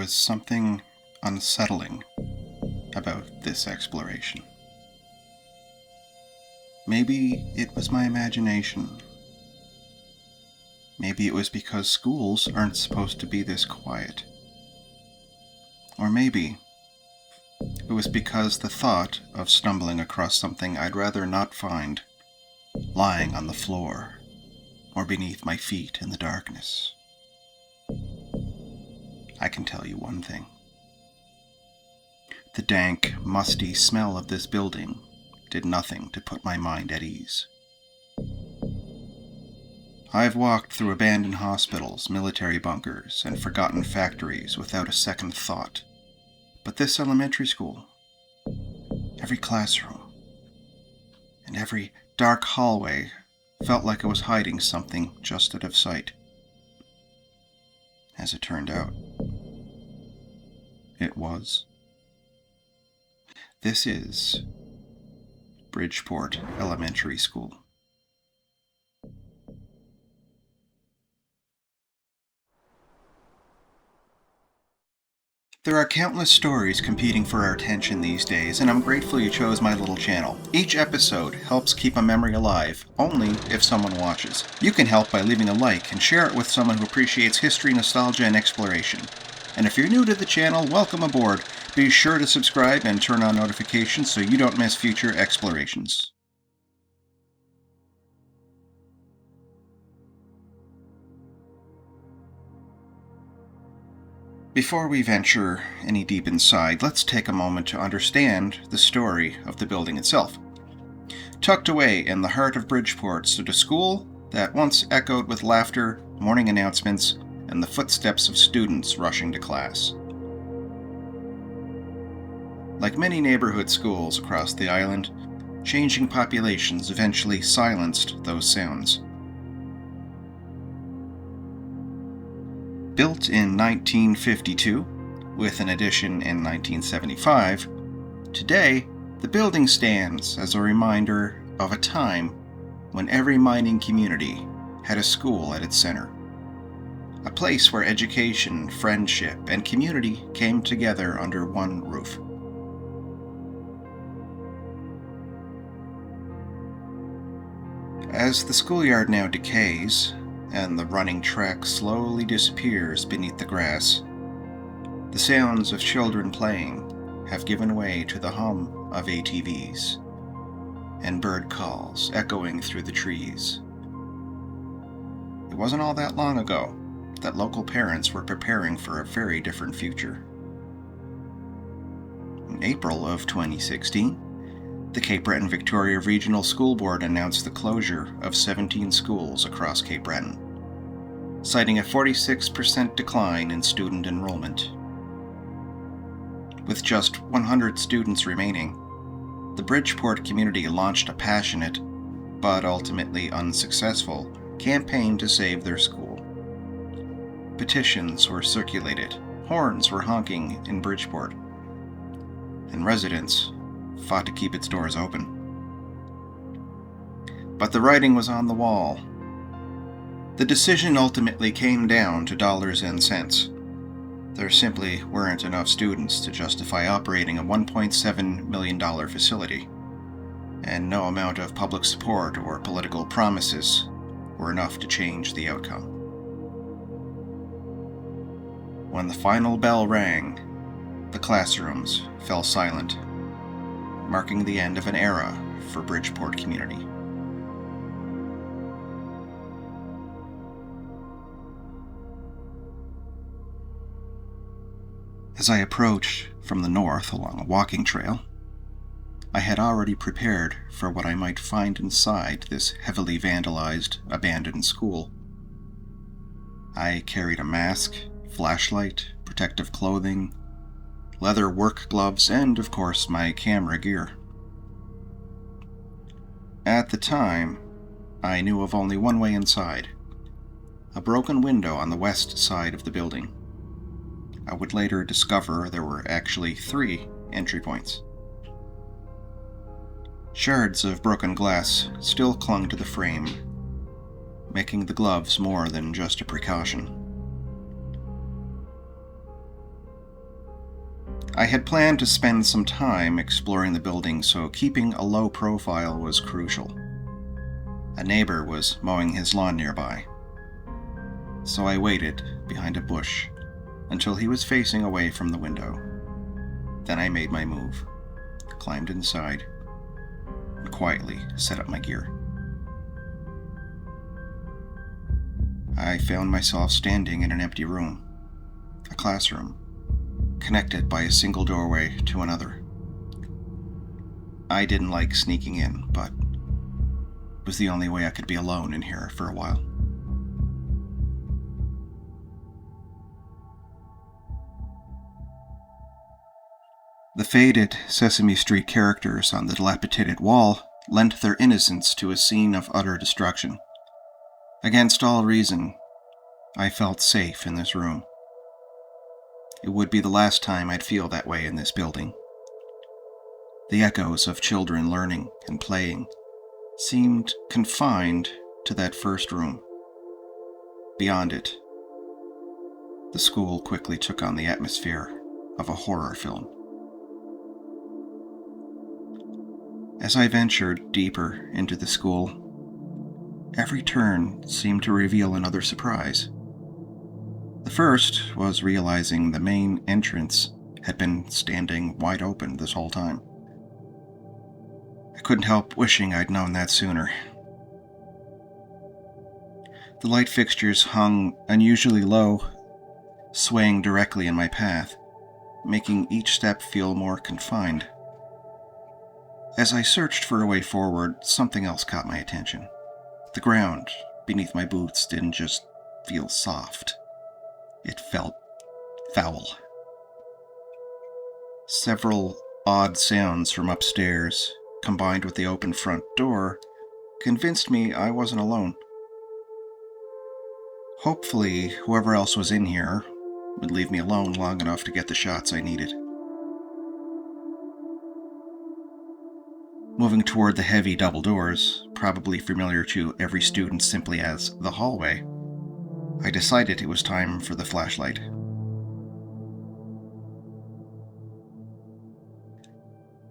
was something unsettling about this exploration. Maybe it was my imagination. Maybe it was because schools aren't supposed to be this quiet. Or maybe it was because the thought of stumbling across something I'd rather not find lying on the floor or beneath my feet in the darkness. I can tell you one thing. The dank, musty smell of this building did nothing to put my mind at ease. I've walked through abandoned hospitals, military bunkers, and forgotten factories without a second thought. But this elementary school, every classroom, and every dark hallway felt like it was hiding something just out of sight. As it turned out, it was. This is Bridgeport Elementary School. There are countless stories competing for our attention these days, and I'm grateful you chose my little channel. Each episode helps keep a memory alive, only if someone watches. You can help by leaving a like and share it with someone who appreciates history, nostalgia, and exploration. And if you're new to the channel, welcome aboard. Be sure to subscribe and turn on notifications so you don't miss future explorations. Before we venture any deep inside, let's take a moment to understand the story of the building itself. Tucked away in the heart of Bridgeport stood a school that once echoed with laughter, morning announcements, and the footsteps of students rushing to class. Like many neighborhood schools across the island, changing populations eventually silenced those sounds. Built in 1952, with an addition in 1975, today the building stands as a reminder of a time when every mining community had a school at its center. A place where education, friendship, and community came together under one roof. As the schoolyard now decays, and the running track slowly disappears beneath the grass, the sounds of children playing have given way to the hum of ATVs and bird calls echoing through the trees. It wasn't all that long ago that local parents were preparing for a very different future. In April of 2016, the Cape Breton Victoria Regional School Board announced the closure of 17 schools across Cape Breton, citing a 46% decline in student enrollment. With just 100 students remaining, the Bridgeport community launched a passionate, but ultimately unsuccessful, campaign to save their school. Petitions were circulated, horns were honking in Bridgeport, and residents fought to keep its doors open. But the writing was on the wall. The decision ultimately came down to dollars and cents. There simply weren't enough students to justify operating a $1.7 million facility, and no amount of public support or political promises were enough to change the outcome. When the final bell rang, the classrooms fell silent, marking the end of an era for Bridgeport community. As I approached from the north along a walking trail, I had already prepared for what I might find inside this heavily vandalized, abandoned school. I carried a mask, flashlight, protective clothing, leather work gloves, and, of course, my camera gear. At the time, I knew of only one way inside, a broken window on the west side of the building. I would later discover there were actually 3 entry points. Shards of broken glass still clung to the frame, making the gloves more than just a precaution. I had planned to spend some time exploring the building, so keeping a low profile was crucial. A neighbor was mowing his lawn nearby, so I waited behind a bush until he was facing away from the window. Then I made my move, climbed inside, and quietly set up my gear. I found myself standing in an empty room, a classroom, connected by a single doorway to another. I didn't like sneaking in, but it was the only way I could be alone in here for a while. The faded Sesame Street characters on the dilapidated wall lent their innocence to a scene of utter destruction. Against all reason, I felt safe in this room. It would be the last time I'd feel that way in this building. The echoes of children learning and playing seemed confined to that first room. Beyond it, the school quickly took on the atmosphere of a horror film. As I ventured deeper into the school, every turn seemed to reveal another surprise. The first was realizing the main entrance had been standing wide open this whole time. I couldn't help wishing I'd known that sooner. The light fixtures hung unusually low, swaying directly in my path, making each step feel more confined. As I searched for a way forward, something else caught my attention. The ground beneath my boots didn't just feel soft. It felt foul. Several odd sounds from upstairs, combined with the open front door, convinced me I wasn't alone. Hopefully, whoever else was in here would leave me alone long enough to get the shots I needed. Moving toward the heavy double doors, probably familiar to every student simply as the hallway, I decided it was time for the flashlight.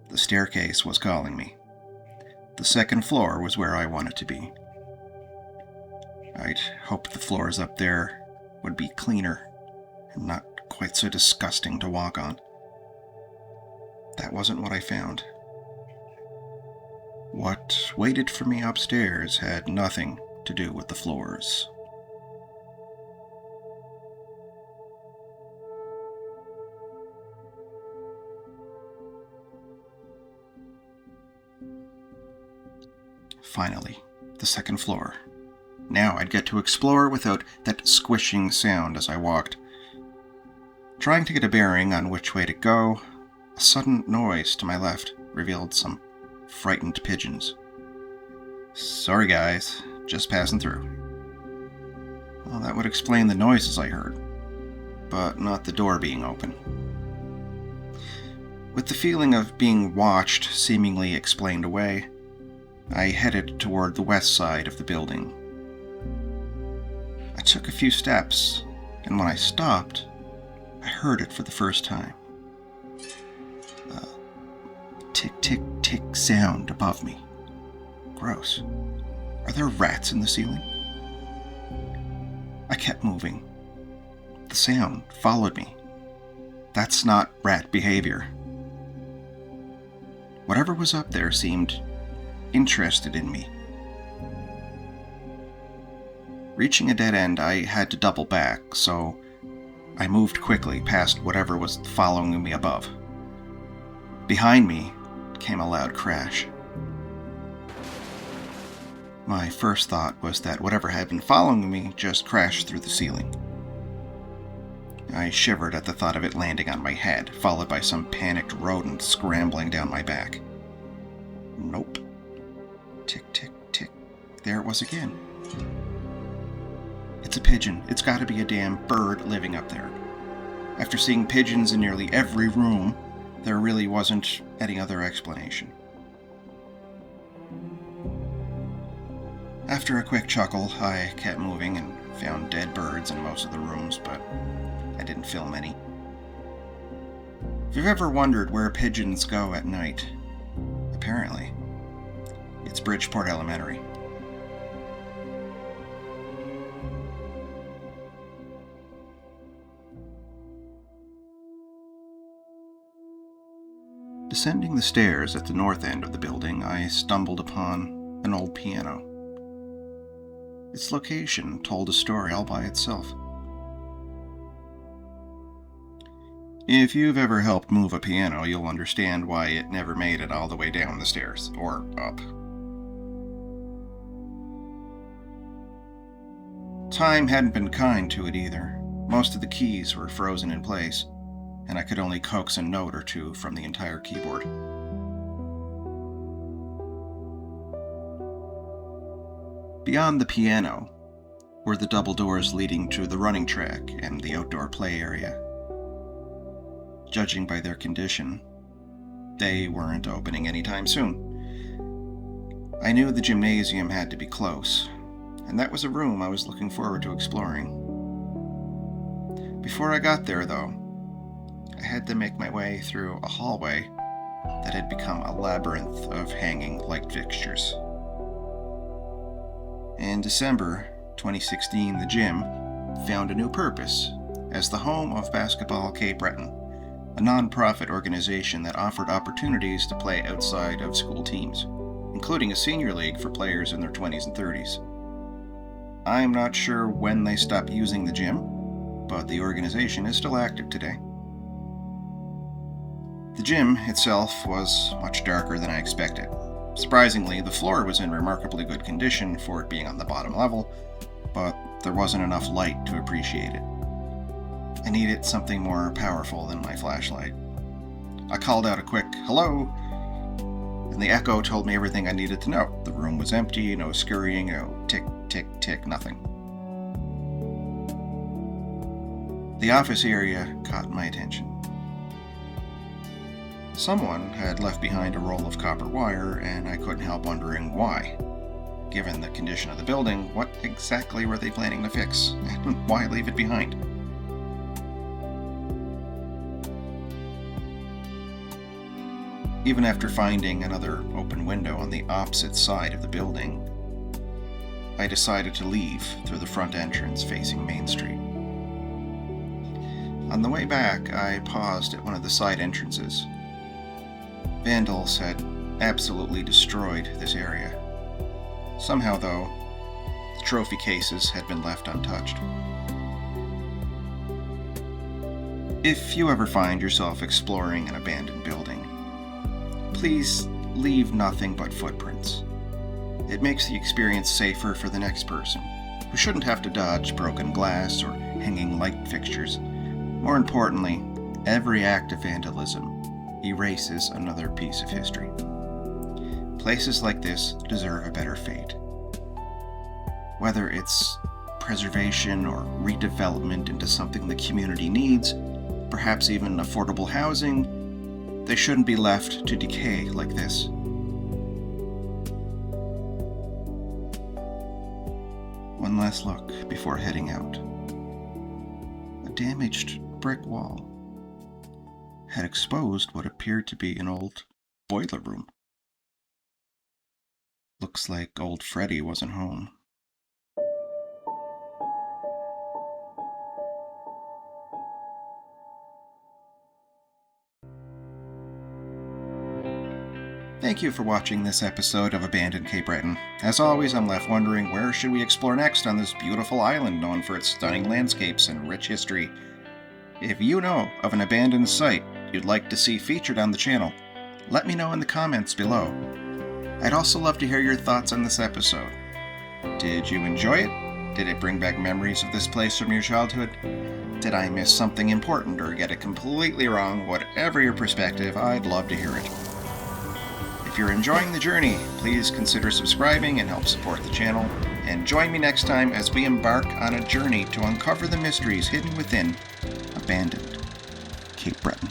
The staircase was calling me. The second floor was where I wanted to be. I'd hoped the floors up there would be cleaner and not quite so disgusting to walk on. That wasn't what I found. What waited for me upstairs had nothing to do with the floors. Finally, the second floor. Now I'd get to explore without that squishing sound as I walked. Trying to get a bearing on which way to go, a sudden noise to my left revealed some frightened pigeons. "Sorry guys, just passing through." Well, that would explain the noises I heard, but not the door being open. With the feeling of being watched seemingly explained away, I headed toward the west side of the building. I took a few steps, and when I stopped, I heard it for the first time. A tick-tick-tick sound above me. Gross. Are there rats in the ceiling? I kept moving. The sound followed me. That's not rat behavior. Whatever was up there seemed interested in me. Reaching a dead end, I had to double back, so I moved quickly past whatever was following me above. Behind me came a loud crash. My first thought was that whatever had been following me just crashed through the ceiling. I shivered at the thought of it landing on my head, followed by some panicked rodent scrambling down my back. Nope. Tick, tick, tick. There it was again. It's a pigeon. It's gotta be a damn bird living up there. After seeing pigeons in nearly every room, there really wasn't any other explanation. After a quick chuckle, I kept moving and found dead birds in most of the rooms, but I didn't film any. If you've ever wondered where pigeons go at night, apparently, it's Bridgeport Elementary. Descending the stairs at the north end of the building, I stumbled upon an old piano. Its location told a story all by itself. If you've ever helped move a piano, you'll understand why it never made it all the way down the stairs, or up. Time hadn't been kind to it either. Most of the keys were frozen in place, and I could only coax a note or two from the entire keyboard. Beyond the piano were the double doors leading to the running track and the outdoor play area. Judging by their condition, they weren't opening anytime soon. I knew the gymnasium had to be close, and that was a room I was looking forward to exploring. Before I got there, though, I had to make my way through a hallway that had become a labyrinth of hanging light fixtures. In December 2016, the gym found a new purpose as the home of Basketball Cape Breton, a non-profit organization that offered opportunities to play outside of school teams, including a senior league for players in their 20s and 30s. I'm not sure when they stopped using the gym, but the organization is still active today. The gym itself was much darker than I expected. Surprisingly, the floor was in remarkably good condition for it being on the bottom level, but there wasn't enough light to appreciate it. I needed something more powerful than my flashlight. I called out a quick "hello," and the echo told me everything I needed to know. The room was empty, no scurrying, no tick, tick, tick, nothing. The office area caught my attention. Someone had left behind a roll of copper wire, and I couldn't help wondering why. Given the condition of the building, what exactly were they planning to fix, and why leave it behind? Even after finding another open window on the opposite side of the building, I decided to leave through the front entrance facing Main Street. On the way back, I paused at one of the side entrances. Vandals had absolutely destroyed this area. Somehow, though, the trophy cases had been left untouched. If you ever find yourself exploring an abandoned building, please leave nothing but footprints. It makes the experience safer for the next person, who shouldn't have to dodge broken glass or hanging light fixtures. More importantly, every act of vandalism erases another piece of history. Places like this deserve a better fate. Whether it's preservation or redevelopment into something the community needs, perhaps even affordable housing, they shouldn't be left to decay like this. One last look before heading out. A damaged brick wall had exposed what appeared to be an old boiler room. Looks like old Freddy wasn't home. Thank you for watching this episode of Abandoned Cape Breton. As always, I'm left wondering, where should we explore next on this beautiful island known for its stunning landscapes and rich history? If you know of an abandoned site you'd like to see featured on the channel, let me know in the comments below. I'd also love to hear your thoughts on this episode. Did you enjoy it? Did it bring back memories of this place from your childhood? Did I miss something important or get it completely wrong? Whatever your perspective, I'd love to hear it. If you're enjoying the journey, please consider subscribing and help support the channel. And join me next time as we embark on a journey to uncover the mysteries hidden within Abandoned Cape Breton.